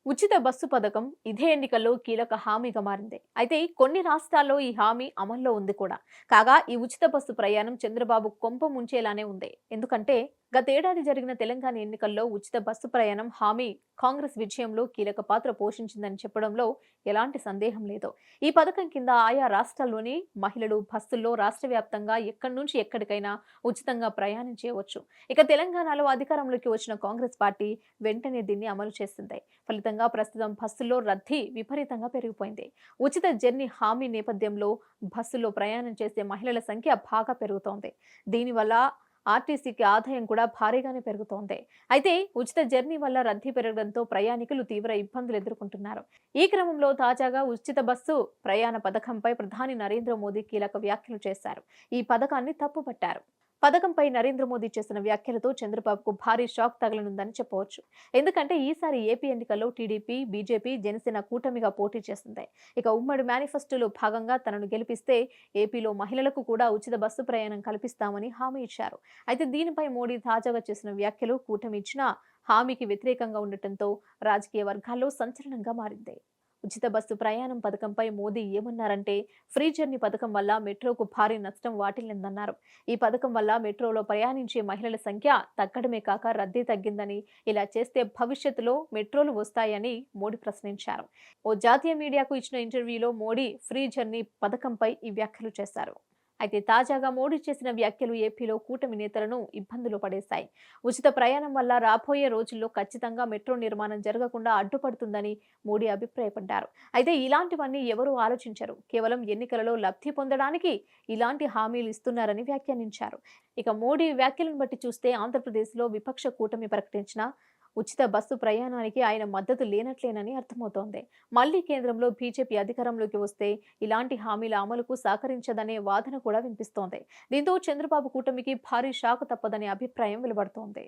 ఉచిత బస్సు పథకం ఇదే ఎన్నికల్లో కీలక హామీగా మారింది. అయితే కొన్ని రాష్ట్రాల్లో ఈ హామీ అమల్లో ఉంది కూడా. కాగా ఈ ఉచిత బస్సు ప్రయాణం చంద్రబాబు కొంప ముంచేలానే ఉంది. ఎందుకంటే గతేడాది జరిగిన తెలంగాణ ఎన్నికల్లో ఉచిత బస్సు ప్రయాణం హామీ కాంగ్రెస్ విజయంలో కీలక పాత్ర పోషించిందని చెప్పడంలో ఎలాంటి సందేహం లేదు. ఈ పథకం కింద ఆయా రాష్ట్రాల్లోని మహిళలు బస్సుల్లో రాష్ట్ర వ్యాప్తంగా ఎక్కడి నుంచి ఎక్కడికైనా ఉచితంగా ప్రయాణం చేయవచ్చు. ఇక తెలంగాణలో అధికారంలోకి వచ్చిన కాంగ్రెస్ పార్టీ వెంటనే దీన్ని అమలు చేసింది. ఫలితంగా ప్రస్తుతం బస్సుల్లో రద్దీ విపరీతంగా పెరిగిపోయింది. ఉచిత జర్నీ హామీ నేపథ్యంలో బస్సుల్లో ప్రయాణం చేసే మహిళల సంఖ్య బాగా పెరుగుతోంది. దీనివల్ల ఆర్టీసీకి ఆదాయం కూడా భారీగానే పెరుగుతోంది. అయితే ఉచిత జర్నీ వల్ల రద్దీ పెరగడంతో ప్రయాణికులు తీవ్ర ఇబ్బందులు ఎదుర్కొంటున్నారు. ఈ క్రమంలో తాజాగా ఉచిత బస్సు ప్రయాణ పథకంపై ప్రధాని నరేంద్ర మోదీ కీలక వ్యాఖ్యలు చేశారు. ఈ పథకాన్ని తప్పుపట్టారు. పథకంపై నరేంద్ర మోదీ చేసిన వ్యాఖ్యలతో చంద్రబాబుకు భారీ షాక్ తగలనుందని చెప్పవచ్చు. ఎందుకంటే ఈసారి ఏపీ ఎన్నికల్లో టీడీపీ, బీజేపీ, జనసేన కూటమిగా పోటీ చేస్తుంది. ఇక ఉమ్మడి మేనిఫెస్టోలో భాగంగా తనను గెలిపిస్తే ఏపీలో మహిళలకు కూడా ఉచిత బస్సు ప్రయాణం కల్పిస్తామని హామీ ఇచ్చారు. అయితే దీనిపై మోడీ తాజాగా చేసిన వ్యాఖ్యలు కూటమి ఇచ్చిన హామీకి వ్యతిరేకంగా ఉండటంతో రాజకీయ వర్గాల్లో సంచలనంగా మారింది. ఉచిత బస్సు ప్రయాణం పథకంపై మోదీ ఏమన్నారంటే, ఫ్రీ జర్నీ పథకం వల్ల మెట్రోకు భారీ నష్టం వాటిల్లిందన్నారు. ఈ పథకం వల్ల మెట్రోలో ప్రయాణించే మహిళల సంఖ్య తగ్గడమే కాక రద్దీ తగ్గిందని, ఇలా చేస్తే భవిష్యత్తులో మెట్రోలు వస్తాయని మోడీ ప్రశ్నించారు. ఓ జాతీయ మీడియాకు ఇచ్చిన ఇంటర్వ్యూలో మోడీ ఫ్రీ జర్నీ పథకంపై ఈ వ్యాఖ్యలు చేశారు. అయితే తాజాగా మోడీ చేసిన వ్యాఖ్యలు ఏపీలో కూటమి నేతలను ఇబ్బందులు పడేశాయి. ఉచిత ప్రయాణం వల్ల రాబోయే రోజుల్లో ఖచ్చితంగా మెట్రో నిర్మాణం జరగకుండా అడ్డుపడుతుందని మోడీ అభిప్రాయపడ్డారు. అయితే ఇలాంటివన్నీ ఎవరూ ఆలోచించరు. కేవలం ఎన్నికలలో లబ్ధి పొందడానికి ఇలాంటి హామీలు ఇస్తున్నారని వ్యాఖ్యానించారు. ఇక మోడీ వ్యాఖ్యలను బట్టి చూస్తే ఆంధ్రప్రదేశ్లో విపక్ష కూటమి ప్రకటించిన ఉచిత బస్సు ప్రయాణానికి ఆయన మద్దతు లేనట్లేనని అర్థమవుతోంది. మళ్లీ కేంద్రంలో బీజేపీ అధికారంలోకి వస్తే ఇలాంటి హామీల అమలుకు సహకరించదనే వాదన కూడా వినిపిస్తోంది. దీంతో చంద్రబాబు కూటమికి భారీ షాక్ తప్పదనే అభిప్రాయం వెలువడుతోంది.